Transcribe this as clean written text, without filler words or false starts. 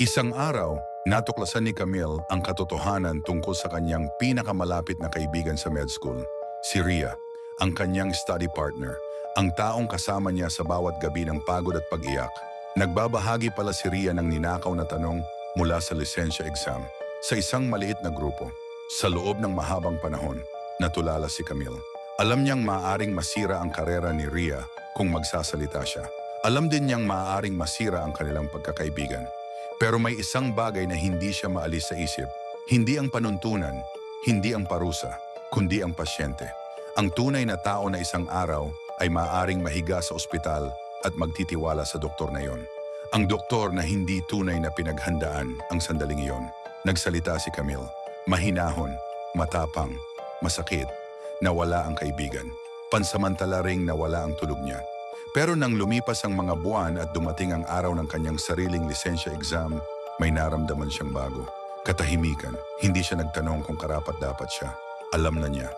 Isang araw, natuklasan ni Camille ang katotohanan tungkol sa kanyang pinakamalapit na kaibigan sa med school, si Ria, ang kanyang study partner, ang taong kasama niya sa bawat gabi ng pagod at pag-iyak. Nagbabahagi pala si Ria ng ninakaw na tanong mula sa lisensya exam sa isang maliit na grupo. Sa loob ng mahabang panahon, natulala si Camille. Alam niyang maaaring masira ang karera ni Ria kung magsasalita siya. Alam din niyang maaaring masira ang kanilang pagkakaibigan. Pero may isang bagay na hindi siya maalis sa isip. Hindi ang panuntunan, hindi ang parusa, kundi ang pasyente. Ang tunay na tao na isang araw ay maaaring mahiga sa ospital at magtitiwala sa doktor na iyon. Ang doktor na hindi tunay na pinaghandaan ang sandaling iyon. Nagsalita si Camille. Mahinahon, matapang, masakit, nawala ang kaibigan. Pansamantala ring nawala ang tulog niya. Pero nang lumipas ang mga buwan at dumating ang araw ng kanyang sariling lisensya exam, may naramdaman siyang bago. Katahimikan, hindi siya nagtanong kung karapat-dapat siya. Alam na niya,